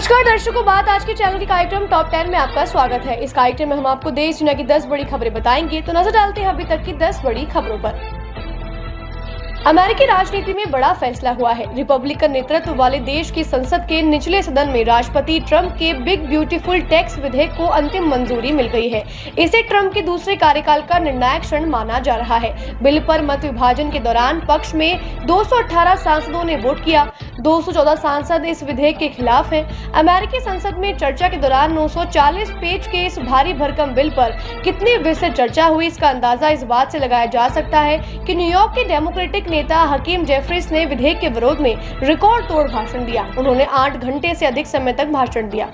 नमस्कार दर्शकों, बात आज के चैनल के कार्यक्रम टॉप 10 में आपका स्वागत है। इस कार्यक्रम में हम आपको देश दुनिया की 10 बड़ी खबरें बताएंगे। तो नजर डालते हैं अभी तक की 10 बड़ी खबरों पर। अमेरिकी राजनीति में बड़ा फैसला हुआ है। रिपब्लिकन नेतृत्व वाले देश की संसद के निचले सदन में राष्ट्रपति ट्रंप के बिग ब्यूटीफुल टैक्स विधेयक को अंतिम मंजूरी मिल गई है। इसे ट्रंप के दूसरे कार्यकाल का निर्णायक क्षण माना जा रहा है। बिल पर मत विभाजन के दौरान पक्ष में 218 सांसदों ने वोट किया, 214 सांसद इस विधेयक के खिलाफ हैं। अमेरिकी संसद में चर्चा के दौरान 940 पेज के इस भारी भरकम बिल पर कितनी विस्तृत चर्चा हुई, इसका अंदाजा इस बात से लगाया जा सकता है कि न्यूयॉर्क के डेमोक्रेटिक नेता हकीम जेफरीस ने विधेयक के विरोध में रिकॉर्ड तोड़ भाषण दिया। उन्होंने 8 घंटे से अधिक समय तक भाषण दिया।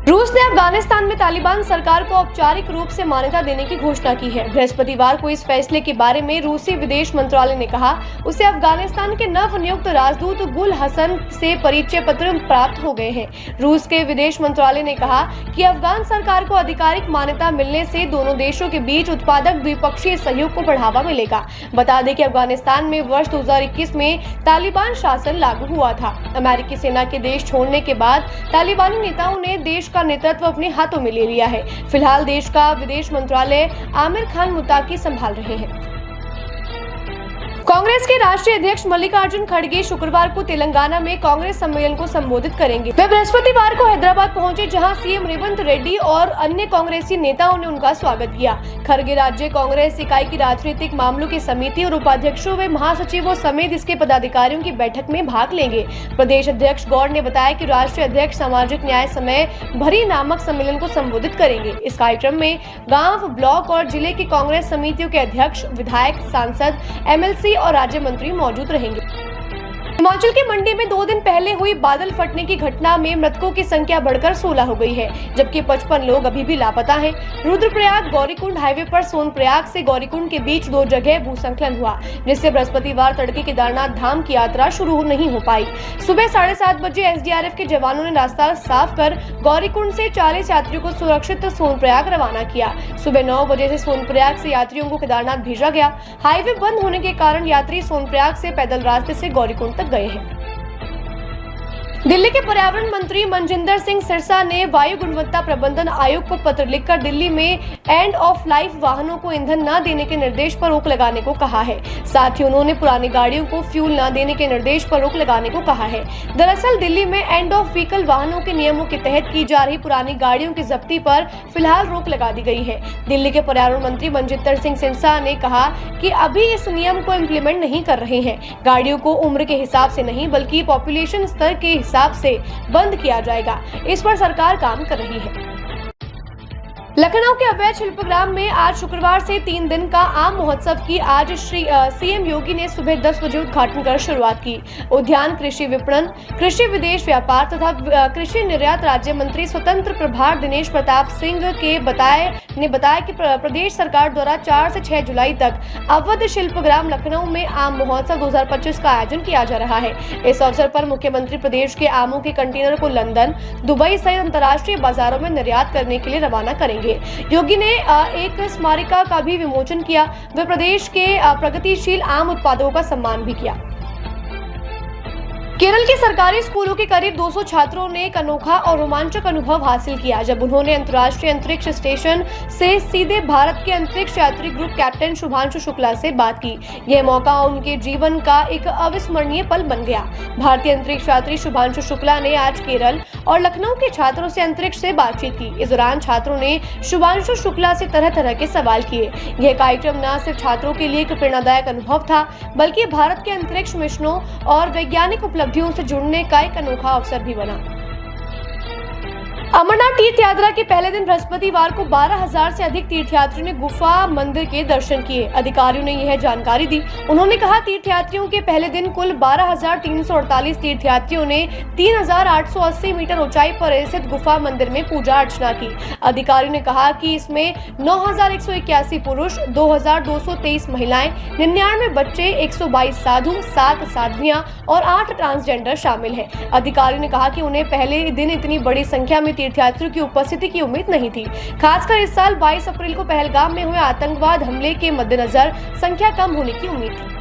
रूस ने अफगानिस्तान में तालिबान सरकार को औपचारिक रूप से मान्यता देने की घोषणा की है। बृहस्पतिवार को इस फैसले के बारे में रूसी विदेश मंत्रालय ने कहा उसे अफगानिस्तान के नवनियुक्त राजदूत गुल हसन से परिचय पत्र प्राप्त हो गए हैं। रूस के विदेश मंत्रालय ने कहा कि अफगान सरकार को आधिकारिक मान्यता मिलने से दोनों देशों के बीच उत्पादक द्विपक्षीय सहयोग को बढ़ावा मिलेगा। बता दें कि अफगानिस्तान में वर्ष 2021 में तालिबान शासन लागू हुआ था। अमेरिकी सेना के देश छोड़ने के बाद तालिबानी नेताओं ने देश का नेतृत्व अपने हाथों में ले लिया है। फिलहाल देश का विदेश मंत्रालय आमिर खान मुत्ताकी संभाल रहे हैं। कांग्रेस के राष्ट्रीय अध्यक्ष मल्लिकार्जुन खड़गे शुक्रवार को तेलंगाना में कांग्रेस सम्मेलन को संबोधित करेंगे। वे बृहस्पतिवार को हैदराबाद पहुंचे, जहां सीएम रेवंत रेड्डी और अन्य कांग्रेसी नेताओं ने उनका स्वागत किया। खड़गे राज्य कांग्रेस इकाई की राजनीतिक मामलों की समिति और उपाध्यक्षों व महासचिवों समेत इसके पदाधिकारियों की बैठक में भाग लेंगे। प्रदेश अध्यक्ष गौड़ ने बताया कि राष्ट्रीय अध्यक्ष सामाजिक न्याय समय भरी नामक सम्मेलन को संबोधित करेंगे। इस कार्यक्रम में गाँव, ब्लॉक और जिले की कांग्रेस समितियों के अध्यक्ष, विधायक, सांसद, MLC और राज्य मंत्री मौजूद रहेंगे। हिमाचल के मंडी में 2 दिन पहले हुई बादल फटने की घटना में मृतकों की संख्या बढ़कर 16 हो गई है, जबकि 55 लोग अभी भी लापता हैं। रुद्रप्रयाग गौरीकुंड हाईवे पर सोनप्रयाग से गौरीकुंड के बीच 2 जगह भूस्खलन हुआ, जिससे बृहस्पतिवार तड़के केदारनाथ धाम की यात्रा शुरू नहीं हो पाई। सुबह 7:30 बजे SDRF के जवानों ने रास्ता साफ कर गौरीकुंड से 40 यात्रियों को सुरक्षित सोनप्रयाग रवाना किया। सुबह 9 बजे से सोनप्रयाग से यात्रियों को केदारनाथ भेजा गया। हाईवे बंद होने के कारण यात्री सोनप्रयाग से पैदल रास्ते से गौरीकुंड तक गए हैं। दिल्ली के पर्यावरण मंत्री मनजिंदर सिंह सिरसा ने वायु गुणवत्ता प्रबंधन आयोग को पत्र लिखकर दिल्ली में एंड ऑफ लाइफ वाहनों को ईंधन न देने के निर्देश पर रोक लगाने को कहा है। साथ ही उन्होंने पुरानी गाड़ियों को फ्यूल न देने के निर्देश पर रोक लगाने को कहा है। दरअसल दिल्ली में एंड ऑफ व्हीकल वाहनों के नियमों के तहत की जा रही पुरानी गाड़ियों की जब्ती पर फिलहाल रोक लगा दी गई है। दिल्ली के पर्यावरण मंत्री मनजिंदर सिंह सिरसा ने कहा कि अभी इस नियम को इम्प्लीमेंट नहीं कर रहे हैं। गाड़ियों को उम्र के हिसाब से नहीं बल्कि पॉपुलेशन स्तर के हिसाब से बंद किया जाएगा। इस पर सरकार काम कर रही है। लखनऊ के अवैध शिल्पग्राम में आज शुक्रवार से 3 दिन का आम महोत्सव की आज CM योगी ने सुबह 10 बजे उद्घाटन कर शुरुआत की। उद्यान, कृषि विपणन, कृषि विदेश व्यापार तथा कृषि निर्यात राज्य मंत्री स्वतंत्र प्रभार दिनेश प्रताप सिंह ने बताया कि प्रदेश सरकार द्वारा 4 से 6 जुलाई तक अवध शिल्पग्राम लखनऊ में आम महोत्सव 2025 का आयोजन किया जा रहा है। इस अवसर पर मुख्यमंत्री प्रदेश के आमों के कंटेनर को लंदन, दुबई सहित अंतर्राष्ट्रीय बाजारों में निर्यात करने के लिए रवाना करेंगे। योगी ने एक स्मारिका का भी विमोचन किया व प्रदेश के प्रगतिशील आम उत्पादकों का सम्मान भी किया। केरल के सरकारी स्कूलों के करीब 200 छात्रों ने एक अनोखा और रोमांचक अनुभव हासिल किया जब उन्होंने अंतर्राष्ट्रीय अंतरिक्ष स्टेशन से सीधे भारत के अंतरिक्ष यात्री ग्रुप कैप्टन शुभांशु शुक्ला से बात की। यह मौका उनके जीवन का एक अविस्मरणीय पल बन गया। भारतीय अंतरिक्ष यात्री शुभांशु शुक्ला ने आज केरल और लखनऊ के छात्रों से अंतरिक्ष से बातचीत की। इस दौरान छात्रों ने शुभांशु शुक्ला से तरह तरह के सवाल किए। यह कार्यक्रम न सिर्फ छात्रों के लिए एक प्रेरणादायक अनुभव था, बल्कि भारत के अंतरिक्ष मिशनों और वैज्ञानिक उपलब्धियों से जुड़ने का एक अनोखा अवसर भी बना। अमरनाथ तीर्थ यात्रा के पहले दिन बृहस्पतिवार को 12,000 से अधिक तीर्थयात्रियों ने गुफा मंदिर के दर्शन किए। अधिकारियों ने यह जानकारी दी। उन्होंने कहा तीर्थयात्रियों के पहले दिन कुल 12,348 तीर्थयात्रियों ने 3,880 मीटर ऊंचाई पर स्थित गुफा मंदिर में पूजा अर्चना की। अधिकारियों ने कहा कि इसमें 9,181 पुरुष, 2,223 महिलाएं, 99 बच्चे, 122 साधु, 7 साध्वियां और 8 ट्रांसजेंडर शामिल हैं। अधिकारियों ने कहा कि उन्हें पहले दिन इतनी बड़ी संख्या में तीर्थयात्रियों की उपस्थिति की उम्मीद नहीं थी। खासकर इस साल 22 अप्रैल को पहलगाम में हुए आतंकवाद हमले के मद्देनजर संख्या कम होने की उम्मीद थी।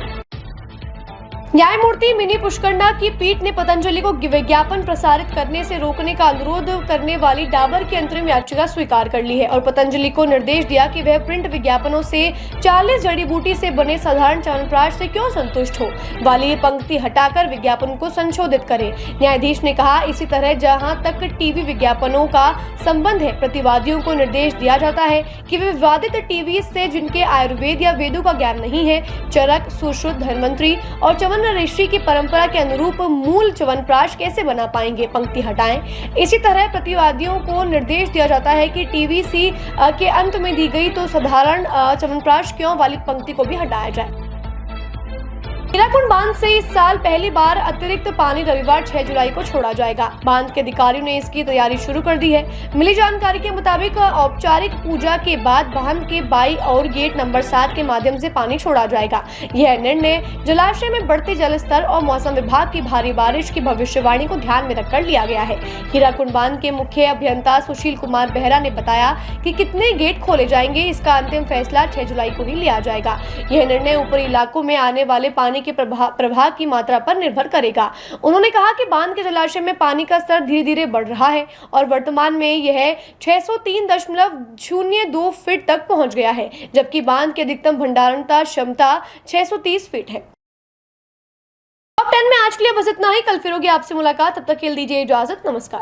न्यायमूर्ति मिनी पुष्करना की पीठ ने पतंजलि को विज्ञापन प्रसारित करने से रोकने का अनुरोध करने वाली डाबर की अंतरिम याचिका स्वीकार कर ली है और पतंजलि को निर्देश दिया कि वह प्रिंट विज्ञापनों से 40 जड़ी बूटी से बने साधारण च्यवनप्राश से क्यों संतुष्ट हो वाली ये पंक्ति हटाकर विज्ञापन को संशोधित करे। न्यायाधीश ने कहा, इसी तरह जहां तक टीवी विज्ञापनों का संबंध है, प्रतिवादियों को निर्देश दिया जाता है कि वे विवादित टीवी से जिनके आयुर्वेद या वेदों का ज्ञान नहीं है, चरक, सुश्रुत, धन्वंतरी और च्यवन ऋषि की परंपरा के अनुरूप मूल च्यवनप्राश कैसे बना पाएंगे, पंक्ति हटाएं। इसी तरह प्रतिवादियों को निर्देश दिया जाता है कि टीवीसी के अंत में दी गई तो साधारण च्यवनप्राश क्यों वाली पंक्ति को भी हटाया जाए। हीराकुंड बांध से इस साल पहली बार अतिरिक्त पानी रविवार 6 जुलाई को छोड़ा जाएगा। बांध के अधिकारियों ने इसकी तैयारी शुरू कर दी है। मिली जानकारी के मुताबिक औपचारिक पूजा के बाद बांध के बाई और गेट नंबर 7 के माध्यम से पानी छोड़ा जाएगा। यह निर्णय जलाशय में बढ़ते जलस्तर और मौसम विभाग की भारी बारिश की भविष्यवाणी को ध्यान में रखकर लिया गया है। हीराकुंड बांध के मुख्य अभियंता सुशील कुमार बेहरा ने बताया कि कितने गेट खोले जाएंगे, इसका अंतिम फैसला 6 जुलाई को ही लिया जाएगा। यह निर्णय ऊपरी इलाकों में आने वाले पानी के प्रवाह की मात्रा पर निर्भर करेगा। उन्होंने कहा कि बांध के जलाशय में पानी का स्तर धीरे धीरे बढ़ रहा है और वर्तमान में यह 603.02 फीट तक पहुंच गया है, जबकि बांध की अधिकतम भंडारणता क्षमता 630 फीट है। टॉप 10 में आज के लिए बस इतना ही। कल फिर होगी आपसे मुलाकात, तब तक के लिए दीजिए इजाजत। नमस्कार।